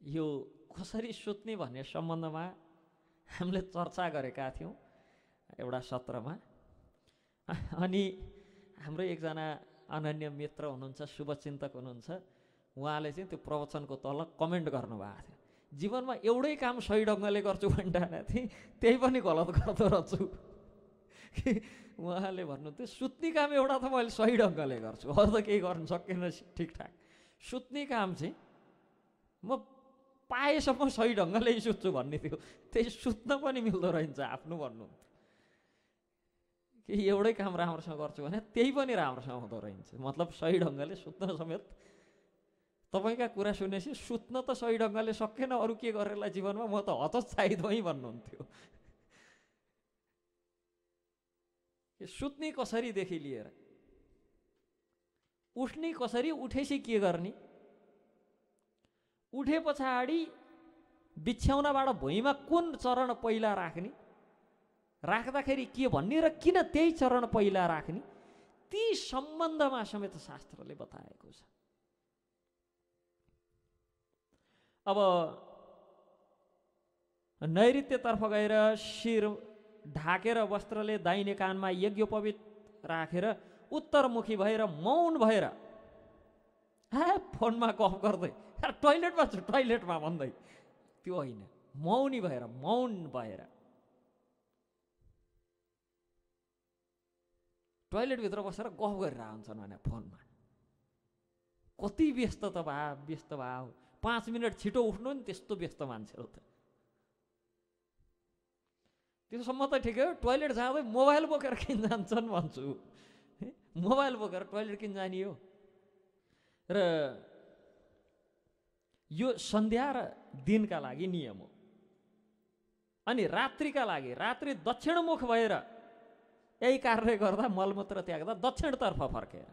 यो कसरी सुत्ने भन्ने सम्बन्धमा हामीले चर्चा गरेका थियौँ एउटा सत्रमा। अनि हाम्रो एकजना अनन्य मित्र हुनुहुन्छ, शुभचिन्तक हुनुहुन्छ, उहाँले चाहिँ त्यो प्रवचनको तल कमेन्ट गर्नुभएको थियो, जीवनमा एउटै काम सही ढङ्गले गर्छु भनिरहेको थिएँ, त्यही पनि गलत गर्दो रहेछु। उहाँले भन्नुहुन्थ्यो सुत्ने काम एउटा त मैले सही ढङ्गले गर्छु, अरू त केही गर्नु सकिनँ ठिकठाक। सुत्ने काम चाहिँ म पाएसम्म सही ढङ्गले सुत्छु भन्ने थियो, त्यही सुत्न पनि मिल्दो रहन्छ आफ्नो भन्नुहुन्थ्यो। कि एउटै काम राम्रोसँग गर्छु भने त्यही पनि राम्रोसँग हुँदो रहन्छ, मतलब सही ढङ्गले सुत्न समेत। तपाईँका कुरा सुनेपछि सुत्न त सही ढङ्गले सकेन, अरू के गरेला जीवनमा, म त हतोत्साहित भई भन्नुहुन्थ्यो। सुत्ने कसरीदेखि लिएर उठ्ने कसरी, उठेपछि के गर्ने, उठे पछाडि बिछ्याउनबाट भुइँमा कुन चरण पहिला राख्ने, राख्दाखेरि के भन्ने र किन त्यही चरण पहिला राख्ने, ती सम्बन्धमा समेत शास्त्रले बताएको छ। अब नैऋत्यतर्फ गएर शिर ढाकेर वस्त्रले दाहिने कानमा यज्ञोपवीत राखेर उत्तरमुखी भएर मौन भएर फोनमा गफ गर्दै टोइलेटमा छु टोइलेटमा भन्दै, त्यो होइन, मौनी भएर मौन भएर टोइलेटभित्र बसेर गफ गरेर हुन्छन् भने फोनमा। कति व्यस्त त व्यस्त भयो, 5 मिनट छिटो उठ्नु नि त्यस्तो व्यस्त मान्छेहरू त। त्यसोसम्म त ठिकै हो, टोइलेट जाँदै मोबाइल बोकेर किन जान्छन् भन्छु, मोबाइल बोकेर टोइलेट किन जाने हो। र यो सन्ध्या र दिनका लागि नियम हो। अनि रात्रिका लागि रात्रि दक्षिणमुख भएर यही कारणले गर्दा मलमूत्र त्याग्दा दक्षिणतर्फ फर्केर,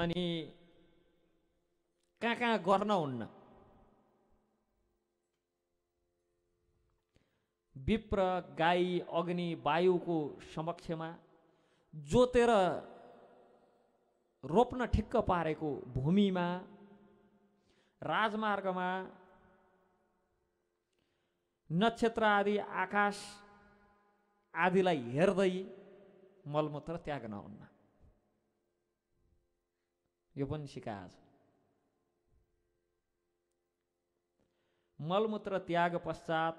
अनि कहाँ कहाँ गर्न हुन्न, विप्र गाई अग्नि वायुको समक्षमा जोतेर रोप्न ठिक्क पारेको भूमिमा, राजमार्गमा, नक्षत्र आदि आकाश आदिलाई हेर्दै मलमूत्र त्याग्न हुन्न। यो पनि सिकाएको छ। मलमूत्र त्याग पश्चात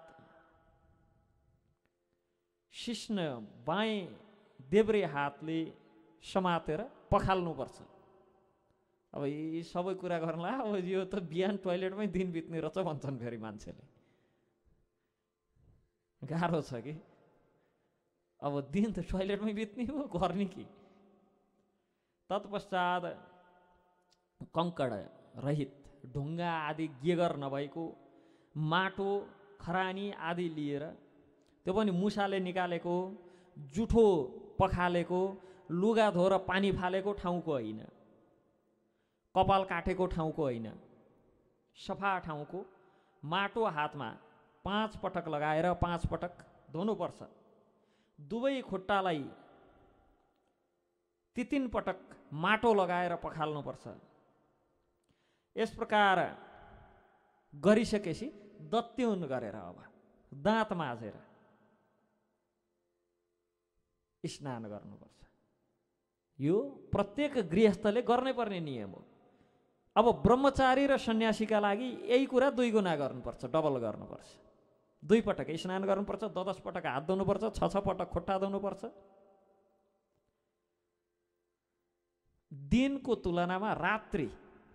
शिश्न बाएँ देब्रे हातले समातेर पखाल्नुपर्छ। अब यी सबै कुरा गर्नला, अब यो त बिहान टोइलेटमै दिन बित्ने रहेछ भन्छन् फेरि मान्छेले। गाह्रो छ कि, अब दिन त टोइलेटमै बित्ने हो, गर्ने कि। तत्पश्चात कङ्कड रहित ढुङ्गा आदि गेगर नभएको माटो खरानी आदि लिएर, त्यो पनि मुसाले निकालेको, जुठो पखालेको, लुगा धोएर पानी फालेको ठाउँको होइन, कपाल काटेको ठाउँको होइन, सफा ठाउँको माटो हातमा 5 पटक लगाएर 5 पटक धुनुपर्छ। दुवै खुट्टालाई 3 पटक माटो लगाएर पखाल्नुपर्छ। यस प्रकार गरिसकेपछि दत्युन गरेर अब दाँत माझेर स्नान गर्नुपर्छ। यो प्रत्येक गृहस्थले गर्नै पर्ने नियम हो। अब ब्रह्मचारी र सन्यासीका लागि यही कुरा 2 गुणा गर्नुपर्छ, डबल गर्नुपर्छ। 2 पटक स्नान गर्नुपर्छ, 10 पटक हात धुनुपर्छ, 6 पटक खुट्टा धुनुपर्छ। दिनको तुलनामा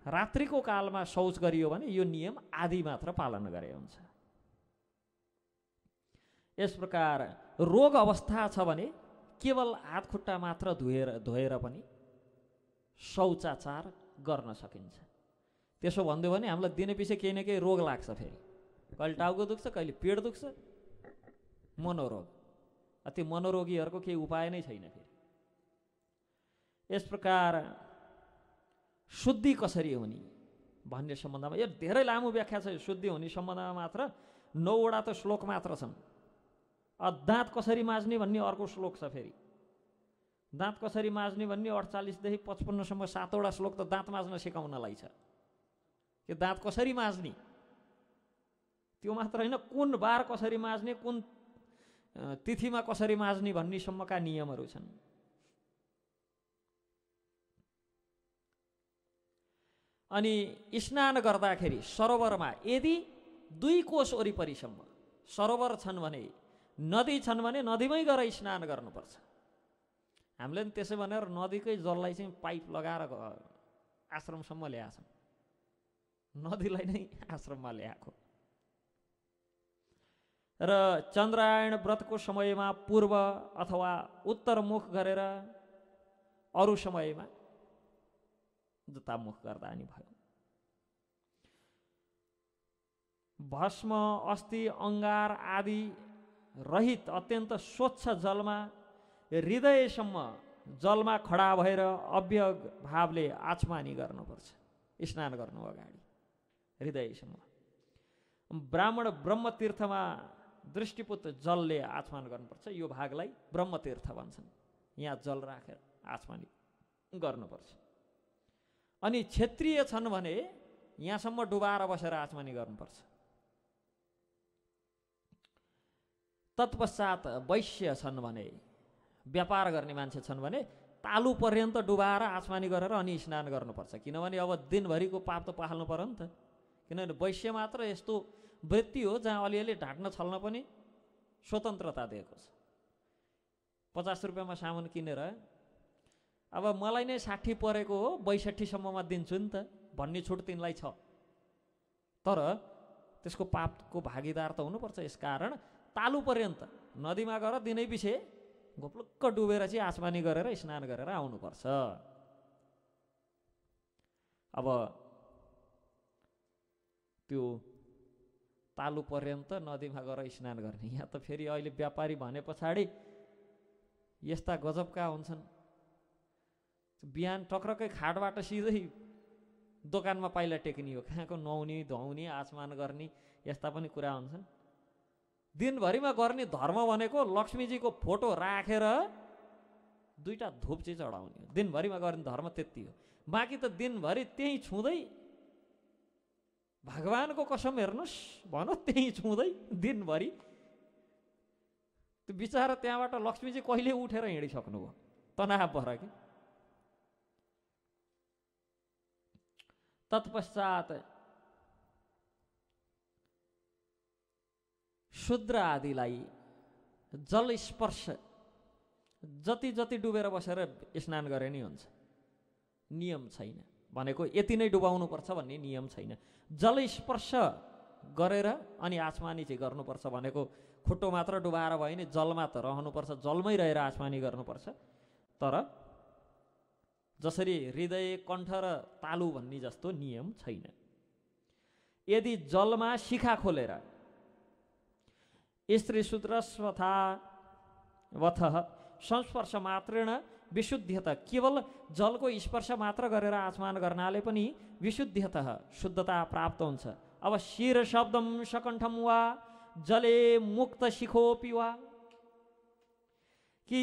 रात्रिको कालमा शौच गरियो भने यो नियम आदि मात्र पालन गरे हुन्छ। यस प्रकार रोग अवस्था छ भने केवल हात खुट्टा मात्र धोएर पनि शौचाचार गर्न सकिन्छ। त्यसो भन्दियो भने हामीलाई दिनपछि केही न केही रोग लाग्छ, फेरि कहिले टाउको दुख्छ, कहिले पेट दुख्छ, मनोरोग। त्यो मनोरोगीहरूको केही उपाय नै छैन फेरि। यस प्रकार शुद्धि कसरी हुने भन्ने सम्बन्धमा यो धेरै लामो व्याख्या छ। शुद्धि हुने सम्बन्धमा मात्र 9वटा त श्लोक मात्र छन्। दाँत कसरी माझ्ने भन्ने अर्को श्लोक छ फेरि। दाँत कसरी माझ्ने भन्ने 48 देखि 55 सम्म 7वटा श्लोक त दाँत माझ्न सिकाउनलाई छ कि दाँत कसरी माझ्ने, त्यो मात्र होइन कुन बार कसरी माझ्ने, कुन तिथिमा कसरी माझ्ने भन्ने सम्मका नियमहरू छन्। अनि स्नान गर्दाखेरि सरोवरमा यदि 2 कोस वरिपरिसम्म सरोवर छन् भने, नदी छन् भने नदीमै गएर स्नान गर्नुपर्छ। हामीले पनि त्यसै भनेर नदीकै जललाई चाहिँ पाइप लगाएर आश्रमसम्म ल्याएछौँ, नदीलाई नै आश्रममा ल्याएको। र चन्द्रायण व्रतको समयमा पूर्व अथवा उत्तरमुख गरेर, अरू समयमा दत्तामुख गर्दा नि भयो। भस्म, अस्थि, अङ्गार आदि रहित अत्यन्त स्वच्छ जलमा हृदयसम्म जलमा खडा भएर अव्यग भावले आचमानी गर्नुपर्छ स्नान गर्नु अगाडि, हृदयसम्म। ब्राह्मण ब्रह्मतीर्थमा दृष्टिपुत जलले आचमान गर्नुपर्छ, यो भागलाई ब्रह्मतीर्थ भन्छन्। यहाँ जल राखेर आचमानी गर्नुपर्छ। अनि क्षेत्रीय छन् भने यहाँसम्म डुबाएर बसेर आचमानी गर्नुपर्छ। तत्पश्चात वैश्य छन् भने, व्यापार गर्ने मान्छे छन् भने तालु पर्यन्त डुबाएर आचमानी गरेर अनि स्नान गर्नुपर्छ। किनभने अब दिनभरिको पाप त पाल्नु पर्यो नि त। किनभने वैश्य मात्र यस्तो वृत्ति हो जहाँ अलिअलि ढाट्न छल्न पनि स्वतन्त्रता दिएको छ। 50 रुपियाँमा सामान किनेर अब मलाई नै 60 परेको हो 62 सम्ममा दिन्छु नि त भन्ने छुट तिनलाई छ, तर त्यसको पापको भागीदार त हुनुपर्छ। यसकारण तालु पर्यन्त नदीमा गएर दिनै पछि घोप्लुक्क डुबेर चाहिँ आचमानी गरेर स्नान गरेर आउनुपर्छ। अब त्यो तालु पर्यन्त नदीमा गएर स्नान गर्ने, यहाँ त फेरि अहिले व्यापारी भने पछाडि यस्ता गजबका हुन्छन्। बिहान टक्रकै खाटबाट सिधै दोकानमा पाइला टेक्नी हो, कहाँको नुहाउने धुवाउने आचमान गर्ने यस्ता पनि कुरा हुन्छन्। दिनभरिमा गर्ने धर्म भनेको लक्ष्मीजीको फोटो राखेर 2टा धूप चाहिँ चढाउने हो। दिनभरिमा गर्ने धर्म त्यति हो। बाँकी त दिनभरि त्यही छुँदै, भगवानको कसम हेर्नुहोस् भनौँ, त्यही छुँदै दिनभरि त्यो बिचरा त्यहाँबाट लक्ष्मीजी कहिले उठेर हिँडिसक्नुभयो, तनाव भएर कि। तत्पश्चात शूद्र आदिलाई जल स्पर्श जति जति डुबेर बसेर स्नान गरे नि हुन्छ, नियम छैन। भनेको यति नै डुबाउनु पर्छ भन्ने नियम छैन। जल स्पर्श गरेर अनि आचमानी चाहिँ गर्नुपर्छ भनेको खुट्टो मात्र डुबाएर भयो नि, जलमा त रहनुपर्छ, जलमै रहेर आचमानी गर्नुपर्छ। तर जसरी हृदय, कण्ठ र तालु भन्ने जस्तो नियम छैन। यदि जलमा शिखा खोलेर स्त्री शूद्रस्वथा वथः संस्पर्श मात्रेण विशुद्ध्यत, केवल जलको स्पर्श मात्र गरेर आचमान गर्नाले पनि विशुद्ध्यत शुद्धता प्राप्त हुन्छ। अब शिर शब्दम सकण्ठम वा जले मुक्त शिखोपि वा, कि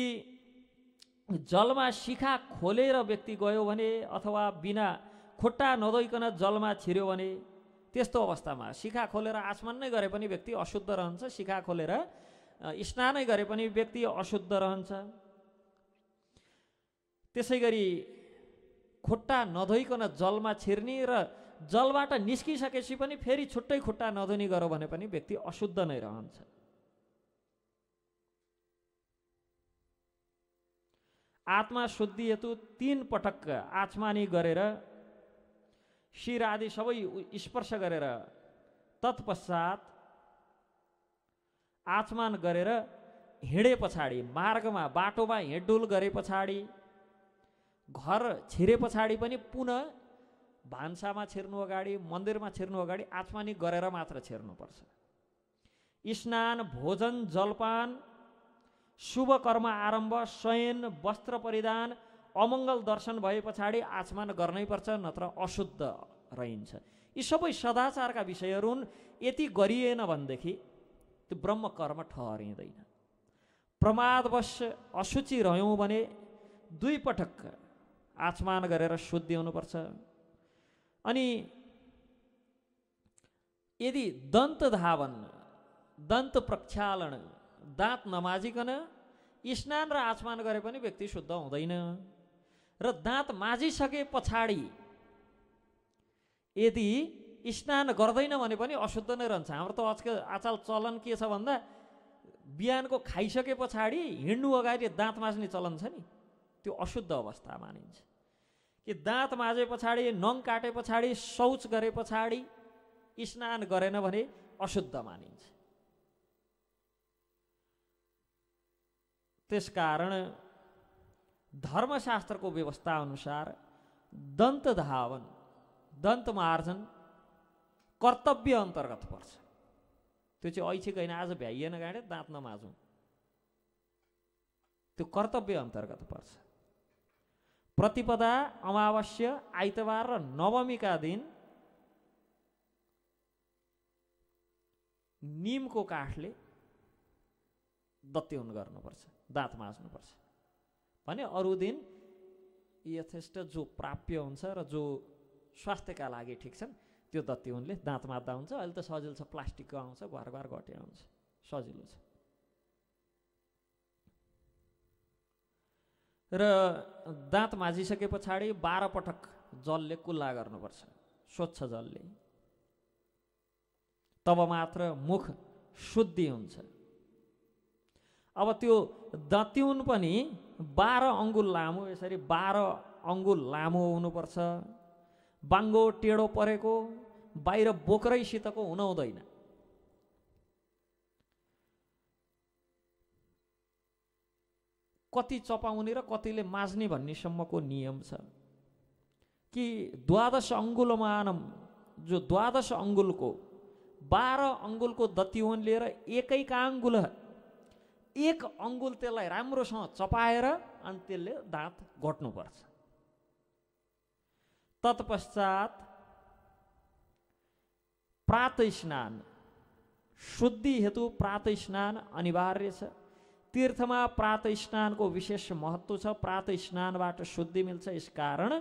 जलमा शिखा खोलेर व्यक्ति गयो भने अथवा बिना खुट्टा नधोइकन जलमा छिर्यो भने त्यस्तो अवस्थामा शिखा खोलेर आचमन नै गरे पनि व्यक्ति अशुद्ध रहन्छ, शिखा खोलेर स्नानै गरे पनि व्यक्ति अशुद्ध रहन्छ। त्यसै गरी खुट्टा नधोइकन जलमा छिर्ने र जलबाट निस्किसकेपछि पनि फेरि छुट्टै खुट्टा नधोनी गरो भने पनि व्यक्ति अशुद्ध नै रहन्छ। आत्मा शुद्धि हेतु 3 पटक आचमानी गरेर शिर आदि सबै स्पर्श गरेर तत्पश्चात आचमान गरेर हिँडे पछाडि, मार्गमा बाटोमा हिँडडुल गरे पछाडि, घर छिरे पछाडि पनि पुनः भान्सामा छिर्नु अगाडि, मन्दिरमा छिर्नु अगाडि आचमानी गरेर मात्र छिर्नुपर्छ। स्नान, भोजन, जलपान, शुभ कर्म आरम्भ, शयन, वस्त्र परिधान, अमङ्गल दर्शन भए पछाडि आचमान गर्नै पर्छ, नत्र अशुद्ध रहन्छ। यी सबै सदाचारका विषयहरू हुन्। यति गरिएन भनेदेखि त्यो ब्रह्म कर्म ठहरिँदैन। प्रमादवश अशुचि रह्यौँ भने 2 पटक आचमान गरेर शुद्धि हुनुपर्छ। अनि यदि दन्त धावन, दन्त प्रक्षालन, दाँत नमाजिकन स्नान र आचमान गरे पनि व्यक्ति शुद्ध हुँदैन। र दाँत माझिसके पछाडि यदि स्नान गर्दैन भने पनि अशुद्ध नै रहन्छ। हाम्रो त आजकल चलन के छ भन्दा बिहानको खाइसके पछाडि हिँड्नु अगाडि दाँत माझ्ने चलन छ नि, त्यो अशुद्ध अवस्था मानिन्छ। कि दाँत माझे पछाडि, नङ काटे पछाडि, शौच गरे पछाडि स्नान गरेन भने अशुद्ध मानिन्छ। त्यसकारण धर्मशास्त्रको व्यवस्था अनुसार दन्त धावन, दन्त मार्जन कर्तव्य अन्तर्गत पर्छ। त्यो चाहिँ ऐच्छिक होइन, आज भ्याइएन गाडे दाँत नमाजौँ, त्यो कर्तव्य अन्तर्गत पर्छ। प्रतिपदा, अमावस्या, आइतबार र नवमीका दिन निमको काठले दत्युन गर्नुपर्छ, दाँत माझ्नुपर्छ भने अरू दिन यथेष्ट जो प्राप्य हुन्छ र जो स्वास्थ्यका लागि ठिक छन् त्यो दत्युनले दाँत माझ्दा हुन्छ। अहिले त सजिलो छ, प्लास्टिकको आउँछ, घर घर घटे आउँछ, सजिलो छ। र दाँत माझिसके पछाडि 12 पटक जलले कुल्ला गर्नुपर्छ, स्वच्छ जलले, तब मात्र मुख शुद्धि हुन्छ। अब त्यो दत्युन पनि 12 अङ्गुल लामो, यसरी 12 अङ्गुल लामो हुनुपर्छ। बाङ्गो टेढो परेको, बाहिर बोक्रैसितको हुन हुँदैन। कति चपाउने र कतिले माझ्ने भन्नेसम्मको नियम छ कि 12 अङ्गुलमानम, जो 12 अङ्गुलको 12 अङ्गुलको दत्युन लिएर एकैका अङ्गुल 1 अङ्गुल त्यसलाई राम्रोसँग चपाएर अनि त्यसले दाँत घोट्नुपर्छ। तत्पश्चात प्रातः स्नान, शुद्धि हेतु प्रातः स्नान अनिवार्य छ। तीर्थमा प्रातः स्नानको विशेष महत्त्व छ। प्रातः स्नानबाट शुद्धि मिल्छ। यसकारण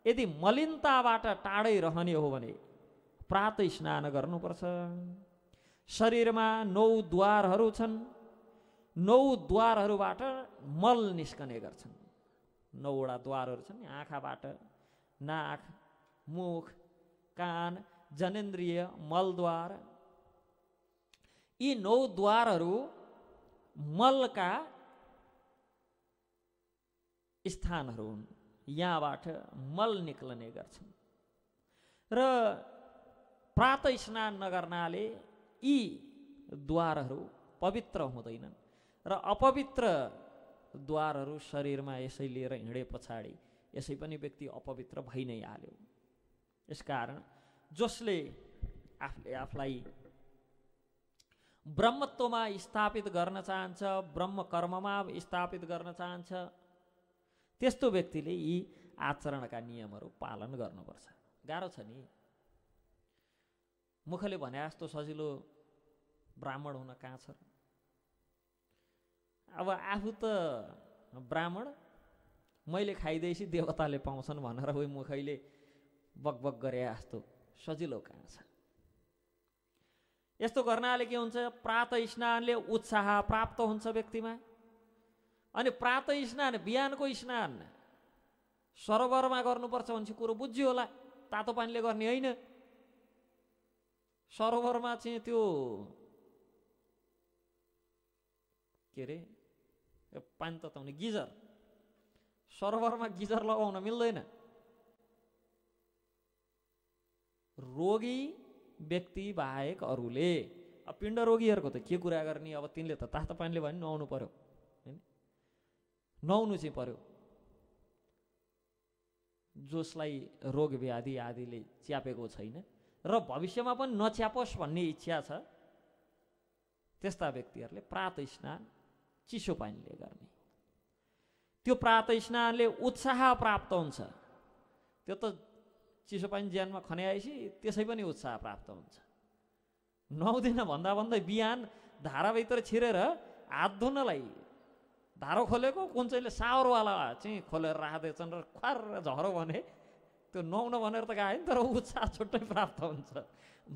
यदि मलिनताबाट टाढै रहने हो भने प्रातः स्नान गर्नुपर्छ। शरीरमा 9 द्वारहरू छन्, 9 द्वारहरूबाट मल निस्कने गर्छन्। 9 वटा द्वारहरू छन्, आँखाबाट नाक, मुख, कान, जनेन्द्रिय, मलद्वार। यी 9 द्वारहरू मलका स्थानहरू हुन्, यहाँबाट मल निक्लने गर्छन्। र प्रातः स्नान नगर्नाले यी द्वारहरू पवित्र हुँदैनन् र अपवित्र द्वारहरू शरीरमा यसै लिएर हिँडे पछाडि यसै पनि व्यक्ति अपवित्र भइ नै हाल्यो। यसकारण जसले आफूले आफूलाई ब्रह्मत्वमा स्थापित गर्न चाहन्छ, ब्रह्म कर्ममा स्थापित गर्न चाहन्छ, त्यस्तो व्यक्तिले यी आचरणका नियमहरू पालन गर्नुपर्छ। गाह्रो छ नि, मुखले भने जस्तो सजिलो ब्राह्मण हुन कहाँ छ। अब आफू त ब्राह्मण, मैले खाइदिएपछि देवताले पाउँछन् भनेर उही मुखैले बकबक गरे जस्तो सजिलो कहाँ छ। यस्तो गर्नाले के हुन्छ, प्रातः स्नानले उत्साह प्राप्त हुन्छ व्यक्तिमा। अनि प्रातः स्नान, बिहानको स्नान सरोवरमा गर्नुपर्छ भने कुरो बुझ्यो होला, तातो पानीले गर्ने होइन। सरोवरमा चाहिँ त्यो के अरे पानी तताउने गिजर, सरोवरमा गिजर लगाउन मिल्दैन। रोगी व्यक्ति बाहेक अरूले, अब पिण्ड रोगीहरूको त के कुरा गर्ने, अब तिनले त तातो पानीले भने नुहाउनु पर्यो, नुहाउनु चाहिँ पर्यो। जसलाई रोग व्याधि आदिले च्यापेको छैन र भविष्यमा पनि नच्यापोस् भन्ने इच्छा छ, त्यस्ता व्यक्तिहरूले प्रातः स्नान चिसो पानीले गर्ने। त्यो प्रातः स्नानले उत्साह प्राप्त हुन्छ। त्यो त चिसो पानी ज्यानमा खन्याएपछि त्यसै पनि उत्साह प्राप्त हुन्छ। 9 दिन भन्दा भन्दै बिहान धाराभित्र छिरेर हात धुनलाई धारो खोलेको कुन चाहिँले सावरवाला चाहिँ खोलेर राख्दैछन् र ख्वार झरो भने त्यो नुहाउन भनेर त गयो नि, तर उत्साह छुट्टै प्राप्त हुन्छ।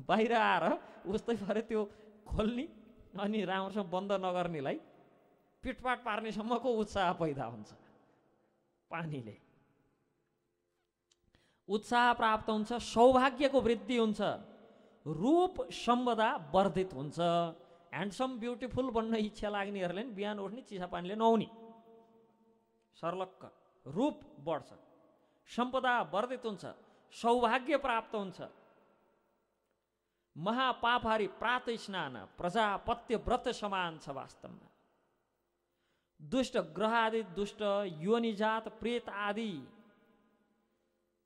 बाहिर आएर उस्तै परे त्यो खोल्ने अनि राम्रोसँग बन्द नगर्नेलाई पिटपाट पार्नेसम्मको उत्साह पैदा हुन्छ पानीले। उत्साह प्राप्त हुन्छ, सौभाग्यको वृद्धि हुन्छ, रूप सम्पदा वर्धित हुन्छ। ह्यान्डसम ब्युटिफुल बन्न इच्छा लाग्नेहरूले नि बिहान उठ्ने चिसा पानीले नुहाउने, सर्लक्क रूप बढ्छ, सम्पदा वर्धित हुन्छ, सौभाग्य प्राप्त हुन्छ। महापापहारी प्रात स्नान प्रजापत्य व्रत समान छ वास्तवमा। दुष्ट ग्रह आदि, दुष्ट योनिजात प्रेत आदि,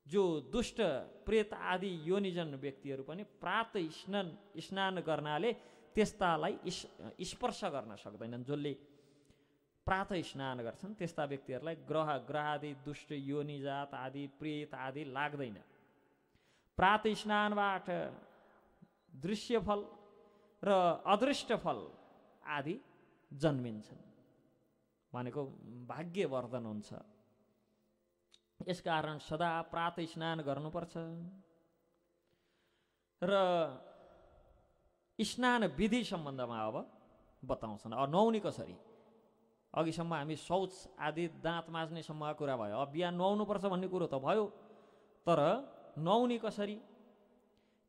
जो दुष्ट प्रेत आदि योनिजन व्यक्तिहरू पनि प्रात स्नान गर्नाले त्यस्तालाई स्पर्श गर्न सक्दैनन्। जसले प्रात स्नान गर्छन् त्यस्ता व्यक्तिहरूलाई ग्रह आदि, दुष्ट योनिजात आदि, प्रेत आदि लाग्दैन। प्रात स्नानबाट दृश्य फल र अदृष्ट फल आदि जन्मिन्छन्, भनेको भाग्यवर्धन हुन्छ। यसकारण सदा प्रात स्नान गर्नुपर्छ। र स्नान विधि सम्बन्धमा अब बताउँछन्। अब नुहाउने कसरी, अघिसम्म हामी शौच आदि दाँत माझ्नेसम्मको कुरा भयो, अब बिहान नुहाउनुपर्छ भन्ने कुरो त भयो, तर नुहाउने कसरी?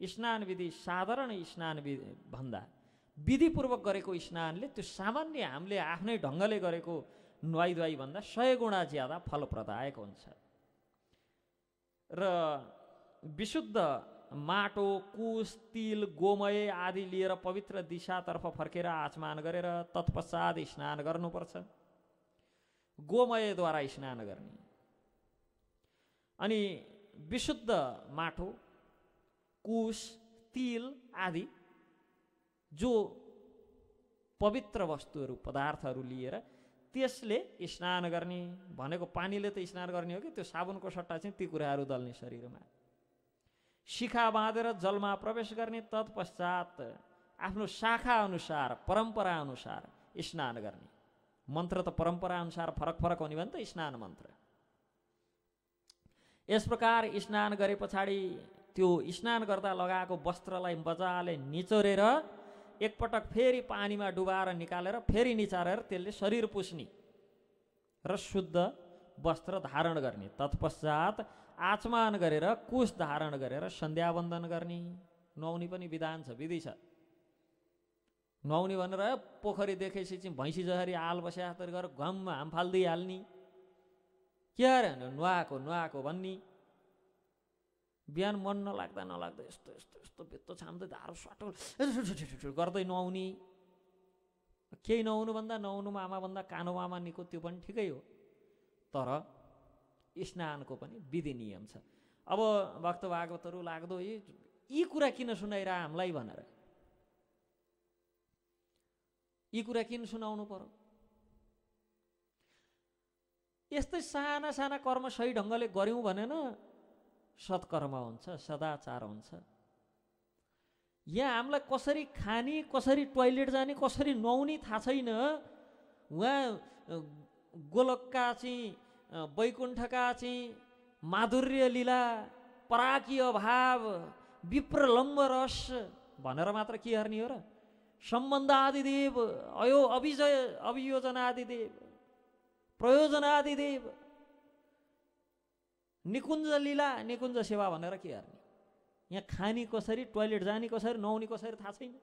स्नान विधि साधारण स्नान विधि भन्दा विधिपूर्वक गरेको स्नानले त्यो सामान्य हामीले आफ्नै ढङ्गले गरेको नुहाइ भन्दा 100 गुणा ज्यादा फलप्रदायक हुन्छ। र विशुद्ध माटो, कुश, तिल, गोमय आदि लिएर पवित्र दिशातर्फ फर्केर आचमान गरेर तत्पश्चात स्नान गर्नुपर्छ। गोमयद्वारा स्नान गर्ने। अनि विशुद्ध माटो, कुश, तिल आदि जो पवित्र वस्तुहरू पदार्थहरू लिएर त्यसले स्नान गर्ने। भनेको पानीले त स्नान गर्ने हो कि त्यो साबुनको सट्टा चाहिँ ती कुराहरू दल्ने शरीरमा। शिखा बाँधेर जलमा प्रवेश गर्ने, तत्पश्चात आफ्नो शाखा अनुसार परम्परा अनुसार स्नान गर्ने। मन्त्र त परम्परा अनुसार फरक फरक हुने भने त स्नान मन्त्र। यस प्रकार स्नान गरे पछाडि त्यो स्नान गर्दा लगाएको वस्त्रलाई मजाले निचोरेर एकपटक फेरि पानीमा डुबाएर निकालेर फेरि निचारेर त्यसले शरीर पुस्ने र शुद्ध वस्त्र धारण गर्ने। तत्पश्चात आचमान गरेर कुश धारण गरेर सन्ध्यावन्दन गर्ने। नुहाउने पनि विधान छ, विधि छ। नुहाउने भनेर पोखरी देखेपछि चाहिँ भैँसी जसरी आल बस्या जसरी गरेर घममा हाम फालिदिइहाल्ने, के अरे नुहाएको भन्ने। बिहान मन नलाग्दा यस्तो यस्तो यस्तो बेत्तो छाम्दै धारो स्वाटो गर्दै नुहाउने। केही नहुनु भन्दा नहुनुमा आमा भन्दा कानो मामा निको, त्यो पनि ठिकै हो, तर स्नानको पनि विधि नियम छ। अब भक्त भागवतहरू लाग्दो यी कुरा किन सुनाइरह हामीलाई भनेर, यी कुरा किन सुनाउनु पर्यो? यस्तै साना साना कर्म सही ढङ्गले गऱ्यौँ भनेन सत्कर्म हुन्छ, सदाचार हुन्छ। यहाँ हामीलाई कसरी खाने, कसरी टोइलेट जाने, कसरी नुहाउने थाहा छैन। उहाँ गोलकका चाहिँ वैकुण्ठका चाहिँ माधुर्य लीला, पराकीय भाव, विप्रलम्ब रस भनेर मात्र के गर्ने हो र? सम्बन्धादिदेव, अभियोजनादिदेव, प्रयोजनादिदेव, निकुञ्ज लीला, निकुञ्ज सेवा भनेर के गर्ने? यहाँ खाने कसरी, टोइलेट जाने कसरी, नुहाउने कसरी थाहा छैन।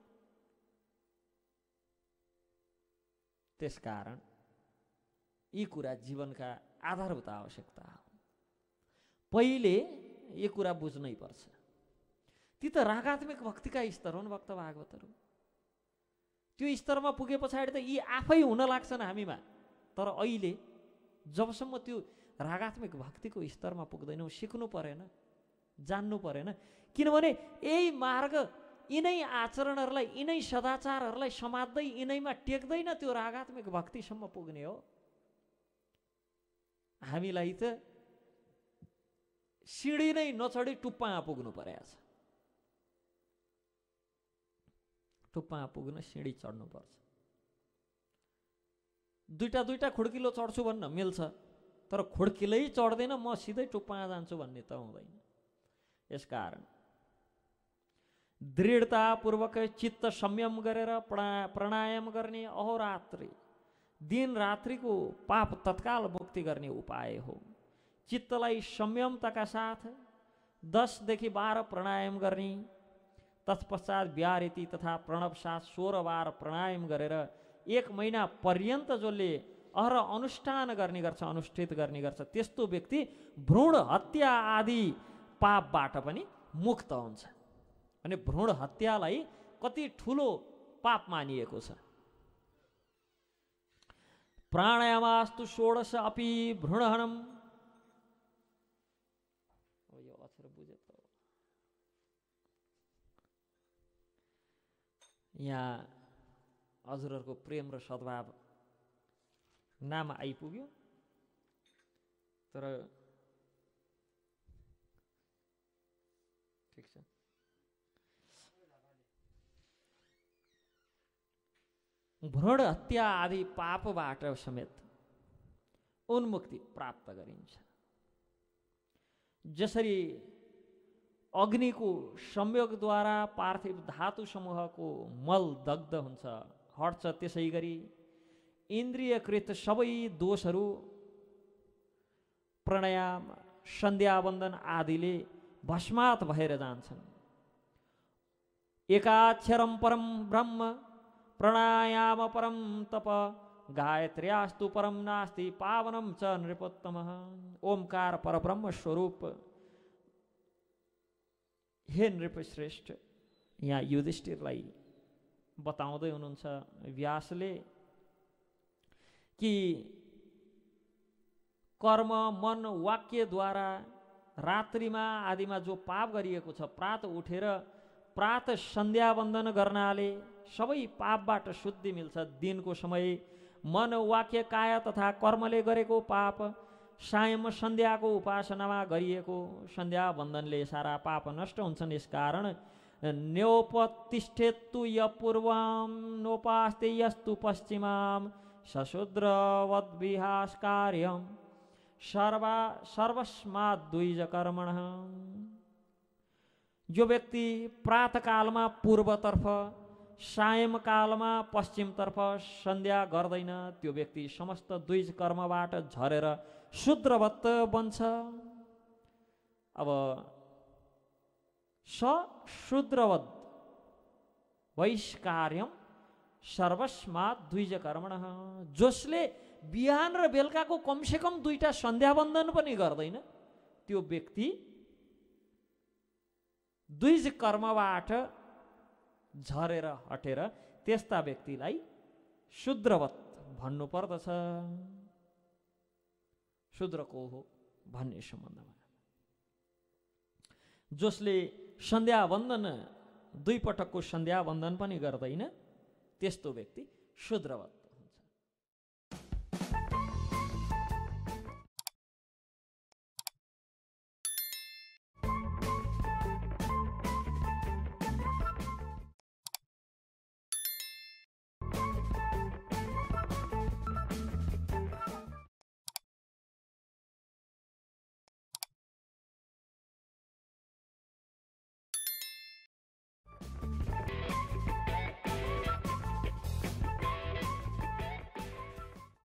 त्यसकारण यी कुरा जीवनका आधारभूत आवश्यकता हो। पहिले यो कुरा बुझ्नै पर्छ। ती त रागात्मक भक्तिका स्तर हुन् भक्त भागवतहरू। त्यो स्तरमा पुगे पछाडि त यी आफै हुन लाग्छन् हामीमा। तर अहिले जबसम्म त्यो रागात्मक भक्तिको स्तरमा पुग्दैनौँ, सिक्नु परेन, जान्नु परेन। किनभने यही मार्ग, यिनै आचरणहरूलाई, यिनै सदाचारहरूलाई समात्दै यिनैमा टेक्दैन त्यो रागात्मक भक्तिसम्म पुग्ने हो। हामीलाई त सिँढी नै नचढी टुप्पामा पुग्नु परेको छ। टुप्पामा पुग्न सिँढी चढ्नुपर्छ। दुईटा खुड्किलो चढ्छु भन्न मिल्छ, तर खुड्किलै चढ्दैन म सिधै टुप्पामा जान्छु भन्ने त हुँदैन। यसकारण दृढतापूर्वक चित्त संयम गरेर प्राणायाम गर्ने अहोरात्रि दिन रात्रिको पाप तत्काल मुक्ति गर्ने उपाय हो। चित्तलाई संयमताका साथ 10 देखि 12 प्राणायाम गर्ने, तत्पश्चात व्याहृति तथा प्रणव साथ 16 बार प्राणायाम गरेर 1 महिना पर्यन्त जसले अहरह अनुष्ठान गर्ने गर्छ, अनुष्ठित गर्ने गर्छ, त्यस्तो व्यक्ति भ्रूण हत्या आदि पापबाट पनि मुक्त हुन्छ। अनि भ्रूण हत्यालाई कति ठुलो पाप मानिएको छ। प्राणायामास्तु 16 अपि भ्रूणहनम, यो अक्षर बुझे त यहाँ हजुरहरूको प्रेम र सद्भाव नाम आइपुग्यो, तर ठिक छ। भ्रूण हत्या आदि पापबाट समेत उन्मुक्ति प्राप्त गरिन्छ। जसरी अग्निको संयोगद्वारा पार्थिव धातु समूहको मल दग्ध हुन्छ, हट्छ, त्यसै गरी इन्द्रियकृत सबै दोषहरू प्राणायाम, सन्ध्यावन्दन आदिले भस्मात भएर जान्छन्। एकाक्षरम परम ब्रह्म प्राणायाम परम तप गायत्र्यास्तु परम नास्ति पावनम च नृपोत्तम। ओमकार परब्रह्म स्वरूप हे नृपश्रेष्ठ, यहाँ युधिष्ठिरलाई बताउँदै हुनुहुन्छ व्यासले कि कर्म, मन, वाक्यद्वारा रात्रिमा आदिमा जो पाप गरिएको छ, प्रात उठेर प्रात सन्ध्यावन्दन गर्नाले सबै पापबाट शुद्धि मिल्छ। दिनको समय मन, वाक्य, काया तथा कर्मले गरेको पाप, सायम सन्ध्याको उपासनामा गरिएको सन्ध्यावन्दनले सारा पाप नष्ट हुन्छन्। यसकारण न्योपतिष्ठेत्तु य पूर्वम नोपास्ते यस्तु पश्चिमाम सशूद्रवद्विहास कार्यम सर्वस्मात् द्विज कर्मणः। जो व्यक्ति प्रातकालमा पूर्वतर्फ, सायंकालमा पश्चिमतर्फ सन्ध्या गर्दैन, त्यो व्यक्ति समस्त द्विज कर्मबाट झरेर शूद्रवत् बन्छ। अब शूद्रवद् वैष्कार्यम सर्वस्मात् द्विज कर्मणः। जसले बिहान र बेलुकाको कमसेकम 2टा सन्ध्यावन्दन पनि गर्दैन, त्यो व्यक्ति द्विज कर्मबाट झरेर हटेर त्यस्ता व्यक्तिलाई शूद्रवत् भन्नु पर्दछ। शूद्र को हो भन्ने सम्बन्धमा जसले सन्ध्यावन्दन 2 पटकको सन्ध्यावन्दन पनि गर्दैन, त्यस्तो व्यक्ति शूद्रवत्